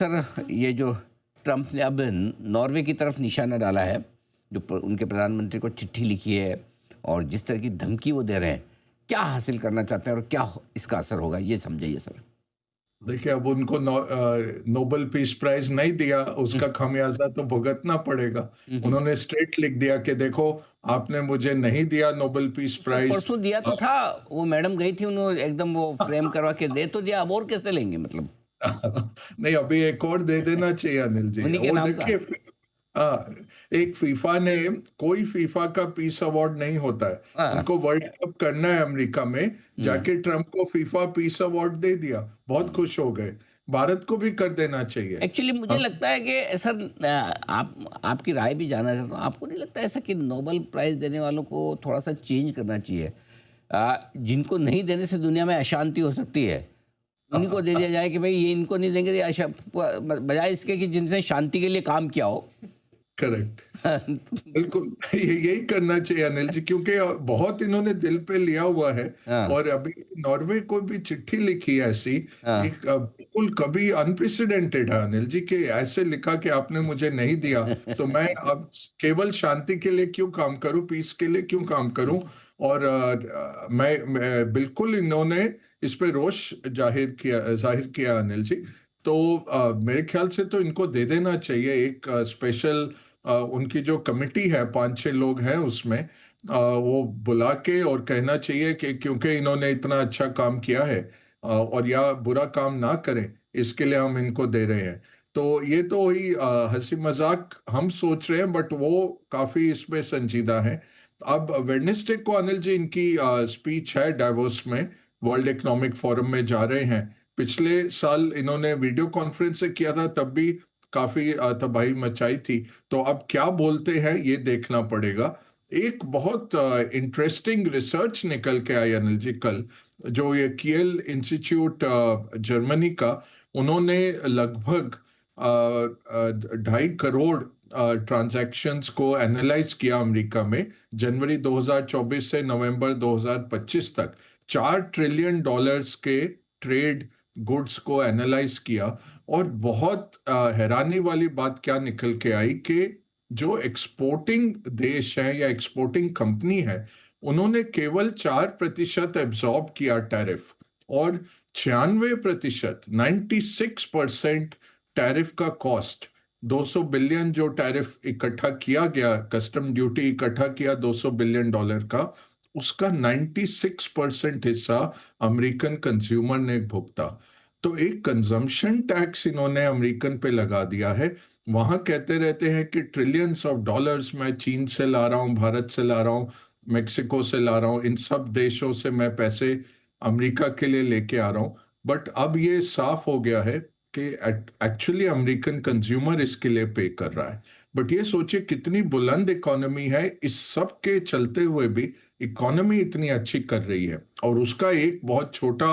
Sir, ये जो Trump ने अब नॉर्वे की तरफ निशाना डाला है, जो उनके प्रधानमंत्री को चिट्ठी लिखी है और जिस तरह की धमकी वो दे रहे हैं, क्या हासिल करना चाहते हैं और क्या इसका असर होगा, ये समझाइए सर। देखिए, अब उनको नोबेल पीस प्राइज नहीं दिया, हम्म, उसका खामियाजा तो भुगतना पड़ेगा। हम्म। उन्होंने स्ट्रेट लिख दिया कि देखो, आपने मुझे नहीं दिया नोबेल पीस सर, प्राइज। परसों दिया तो था। वो मैडम गई थी, उन्होंने एकदम वो फ्रेम करवा के दे तो दिया। अब और कैसे लेंगे मतलब? नहीं, अभी एक और दे देना चाहिए अनिल जी। उन्हीं के वो नाम का। देखिए, हाँ, एक फीफा ने, कोई फीफा का पीस अवार्ड नहीं होता है। हाँ। उनको वर्ल्ड कप करना है अमेरिका में, हम्म, जाके ट्रंप को फीफा पीस अवार्ड दे दिया, बहुत हम्म। खुश हो गए। भारत को भी कर देना चाहिए। एक्चुअली मुझे हम लगता है कि सर, आपकी राय भी जानना चाहता हूँ। आपको नहीं लगता ऐसा कि नोबेल प्राइज देने वालों को थोड़ा सा चेंज करना चाहिए? जिनको नहीं देने से दुनिया में अशांति हो सकती है, उन्हीं को दे दिया जाए कि भाई ये इनको नहीं देंगे, ये बजाय इसके कि जिनसे शांति के लिए काम किया हो। करेक्ट, बिल्कुल। यही करना चाहिए अनिल जी, क्योंकि बहुत इन्होंने दिल पे लिया हुआ है। हाँ, और अभी नॉर्वे को भी चिट्ठी लिखी है ऐसी, हाँ। एक बिल्कुल कभी अनप्रेसिडेंटेड है अनिल जी, कि ऐसे लिखा कि आपने मुझे नहीं दिया, तो मैं अब केवल शांति के लिए क्यों काम करूं, पीस के लिए क्यों काम करूं। और बिल्कुल इन्होंने इस पे रोष जाहिर किया अनिल जी। तो मेरे ख्याल से तो इनको दे देना चाहिए एक स्पेशल, उनकी जो कमिटी है, 5-6 लोग हैं उसमें, वो बुला के और कहना चाहिए कि क्योंकि इन्होंने इतना अच्छा काम किया है, और या बुरा काम ना करें, इसके लिए हम इनको दे रहे हैं। तो ये तो वही हंसी मजाक हम सोच रहे हैं, बट वो काफी इसमें संजीदा है। अब वेडनेसडे को अनिल जी इनकी स्पीच है डावोस में, वर्ल्ड इकोनॉमिक फोरम में जा रहे हैं। पिछले साल इन्होंने वीडियो कॉन्फ्रेंस से किया था, तब भी काफी तबाही मचाई थी। तो अब क्या बोलते हैं ये देखना पड़ेगा। एक बहुत इंटरेस्टिंग रिसर्च निकल के आई अनिल जी कल, जो ये कियल इंस्टीट्यूट जर्मनी का, उन्होंने लगभग 2.5 करोड़ ट्रांजैक्शंस को एनालाइज किया अमेरिका में, जनवरी 2024 से नवंबर 2025 तक। $4 ट्रिलियन के ट्रेड गुड्स को एनालाइज किया। और बहुत हैरानी वाली बात क्या निकल के आई कि जो एक्सपोर्टिंग देश है या एक्सपोर्टिंग कंपनी है, उन्होंने केवल 4% एब्जॉर्ब किया टैरिफ, और 96%, 96% टैरिफ का कॉस्ट, 200 बिलियन जो टैरिफ इकट्ठा किया गया, कस्टम ड्यूटी इकट्ठा किया $200 बिलियन का, उसका 96% हिस्सा अमेरिकन कंज्यूमर ने भुगता। तो एक कंजम्पशन टैक्स इन्होंने अमेरिकन पे लगा दिया है। वहां कहते रहते हैं कि ट्रिलियंस ऑफ डॉलर्स मैं चीन से ला रहा हूं, भारत से ला रहा हूं, मेक्सिको से ला रहा हूं, इन सब देशों से मैं पैसे अमेरिका के लिए लेके आ रहा हूं। बट अब ये साफ हो गया है कि एक्चुअली अमेरिकन कंज्यूमर इसके लिए पे कर रहा है। बट ये सोचिए कितनी बुलंद इकोनॉमी है, इस सब के चलते हुए भी इकोनॉमी इतनी अच्छी कर रही है। और उसका एक बहुत छोटा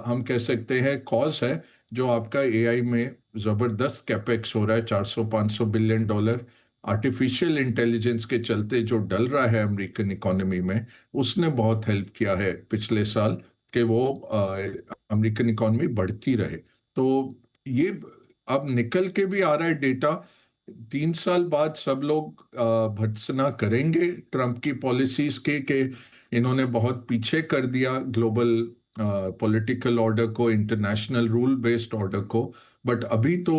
हम कह सकते हैं कॉज है, जो आपका एआई में जबरदस्त कैपेक्स हो रहा है, 400-500 बिलियन डॉलर आर्टिफिशियल इंटेलिजेंस के चलते जो डल रहा है अमेरिकन इकोनॉमी में, उसने बहुत हेल्प किया है पिछले साल, कि वो अमेरिकन इकोनॉमी बढ़ती रहे। तो ये अब निकल के भी आ रहा है डेटा। 3 साल बाद सब लोग भर्त्सना करेंगे ट्रंप की पॉलिसीज के, कि इन्होंने बहुत पीछे कर दिया ग्लोबल पॉलिटिकल ऑर्डर को, इंटरनेशनल रूल बेस्ड ऑर्डर को। बट अभी तो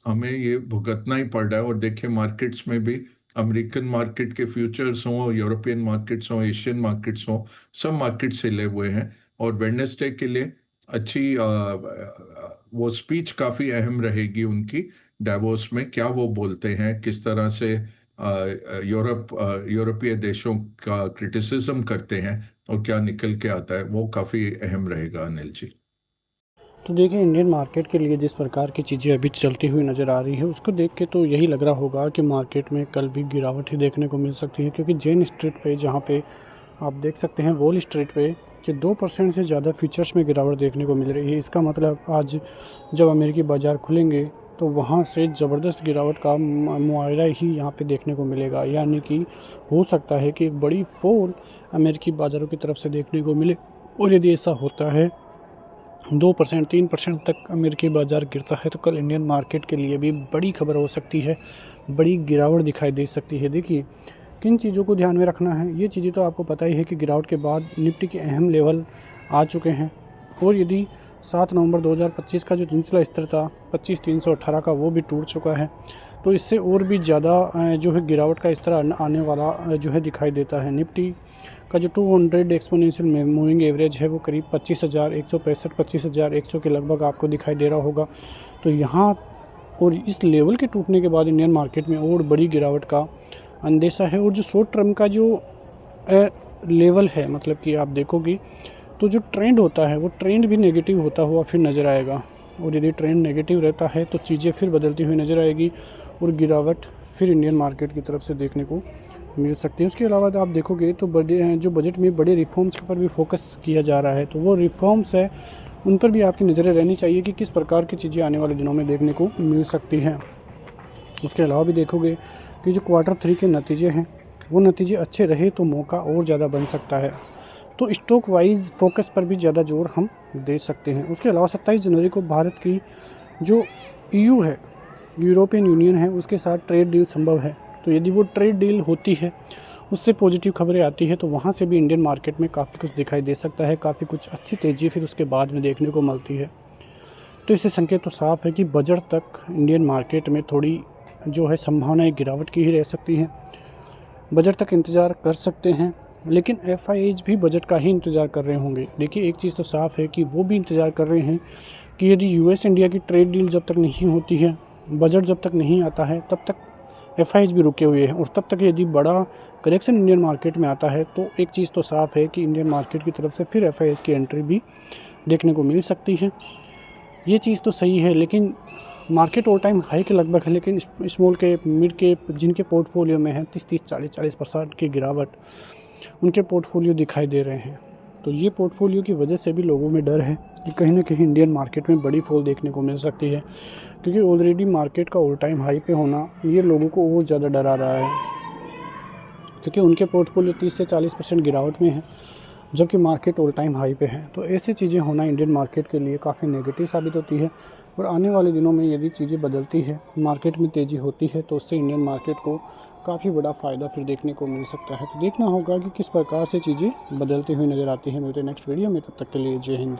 हमें ये भुगतना ही पड़ रहा है। और देखिए, मार्केट्स में भी, अमेरिकन मार्केट के फ्यूचर्स हों, यूरोपियन मार्केट्स हों, एशियन मार्केट्स हों, सब मार्केट्स हिले हुए हैं। और वेडनेसडे के लिए अच्छी वो स्पीच काफी अहम रहेगी उनकी, डावोस में क्या वो बोलते हैं, किस तरह से यूरोपीय देशों का क्रिटिसिज्म करते हैं, और क्या निकल के आता है, वो काफी अहम रहेगा अनिल जी। तो देखिए, इंडियन मार्केट के लिए जिस प्रकार की चीज़ें अभी चलती हुई नज़र आ रही है, उसको देख के तो यही लग रहा होगा कि मार्केट में कल भी गिरावट ही देखने को मिल सकती है। क्योंकि जेन स्ट्रीट पे, जहाँ पे आप देख सकते हैं वॉल स्ट्रीट पे, कि 2% से ज़्यादा फ्यूचर्स में गिरावट देखने को मिल रही है। इसका मतलब आज जब अमेरिकी बाज़ार खुलेंगे तो वहाँ से ज़बरदस्त गिरावट का मुआयना ही यहाँ पे देखने को मिलेगा। यानी कि हो सकता है कि एक बड़ी फॉल अमेरिकी बाज़ारों की तरफ से देखने को मिले। और यदि ऐसा होता है 2% 3% तक अमेरिकी बाज़ार गिरता है तो कल इंडियन मार्केट के लिए भी बड़ी खबर हो सकती है, बड़ी गिरावट दिखाई दे सकती है। देखिए किन चीज़ों को ध्यान में रखना है, ये चीज़ें तो आपको पता ही है कि गिरावट के बाद निफ्टी के अहम लेवल आ चुके हैं और यदि 7 नवंबर 2025 का जो निचला स्तर था 25,318 का वो भी टूट चुका है, तो इससे और भी ज़्यादा जो है गिरावट का स्तर आने वाला जो है दिखाई देता है। निफ्टी का जो 200 एक्सपोनेंशियल मूविंग एवरेज है वो करीब 25,165 25,100 के लगभग आपको दिखाई दे रहा होगा। तो यहाँ और इस लेवल के टूटने के बाद इंडियन मार्केट में और बड़ी गिरावट का अंदेशा है। और जो शॉर्ट टर्म का जो लेवल है, मतलब कि आप देखोगे तो जो ट्रेंड होता है वो ट्रेंड भी नेगेटिव होता हुआ फिर नज़र आएगा और यदि ट्रेंड नेगेटिव रहता है तो चीज़ें फिर बदलती हुई नज़र आएगी और गिरावट फिर इंडियन मार्केट की तरफ से देखने को मिल सकती है। उसके अलावा आप देखोगे तो जो बजट में बड़े रिफॉर्म्स पर भी फोकस किया जा रहा है, तो वो रिफॉर्म्स है उन पर भी आपकी नज़रें रहनी चाहिए कि किस प्रकार की चीज़ें आने वाले दिनों में देखने को मिल सकती हैं। उसके अलावा भी देखोगे कि जो Q3 के नतीजे हैं वो नतीजे अच्छे रहे तो मौका और ज़्यादा बन सकता है, तो स्टॉक वाइज फोकस पर भी ज़्यादा जोर हम दे सकते हैं। उसके अलावा 27 जनवरी को भारत की जो EU है, यूरोपियन यूनियन है, उसके साथ ट्रेड डील संभव है। तो यदि वो ट्रेड डील होती है, उससे पॉजिटिव खबरें आती है, तो वहाँ से भी इंडियन मार्केट में काफ़ी कुछ दिखाई दे सकता है, काफ़ी कुछ अच्छी तेज़ी फिर उसके बाद में देखने को मिलती है। तो इससे संकेत तो साफ है कि बजट तक इंडियन मार्केट में थोड़ी जो है संभावनाएं गिरावट की ही रह सकती हैं। बजट तक इंतज़ार कर सकते हैं, लेकिन FIIs भी बजट का ही इंतज़ार कर रहे होंगे। देखिए एक चीज़ तो साफ़ है कि वो भी इंतज़ार कर रहे हैं कि यदि US इंडिया की ट्रेड डील जब तक नहीं होती है, बजट जब तक नहीं आता है, तब तक FIIs भी रुके हुए हैं और तब तक यदि बड़ा करेक्शन इंडियन मार्केट में आता है तो एक चीज़ तो साफ़ है कि इंडियन मार्केट की तरफ से फिर FIIs की एंट्री भी देखने को मिल सकती है। ये चीज़ तो सही है, लेकिन मार्केट ऑल टाइम हाई के लगभग है, लेकिन स्मॉल कैप मिड कैप जिनके पोर्टफोलियो में है 30-30 40-40% की गिरावट उनके पोर्टफोलियो दिखाई दे रहे हैं। तो ये पोर्टफोलियो की वजह से भी लोगों में डर है कि कहीं ना कहीं इंडियन मार्केट में बड़ी फॉल देखने को मिल सकती है, क्योंकि ऑलरेडी मार्केट का ऑल टाइम हाई पे होना ये लोगों को और ज़्यादा डरा रहा है, क्योंकि उनके पोर्टफोलियो 30 से 40% गिरावट में है जबकि मार्केट ऑल टाइम हाई पे है। तो ऐसी चीज़ें होना इंडियन मार्केट के लिए काफ़ी नेगेटिव साबित होती है और आने वाले दिनों में यदि चीज़ें बदलती है, मार्केट में तेज़ी होती है, तो उससे इंडियन मार्केट को काफ़ी बड़ा फ़ायदा फिर देखने को मिल सकता है। तो देखना होगा कि किस प्रकार से चीज़ें बदलती हुई नज़र आती हैं। मिलते हैं नेक्स्ट वीडियो में, तब तक के लिए जय हिंद।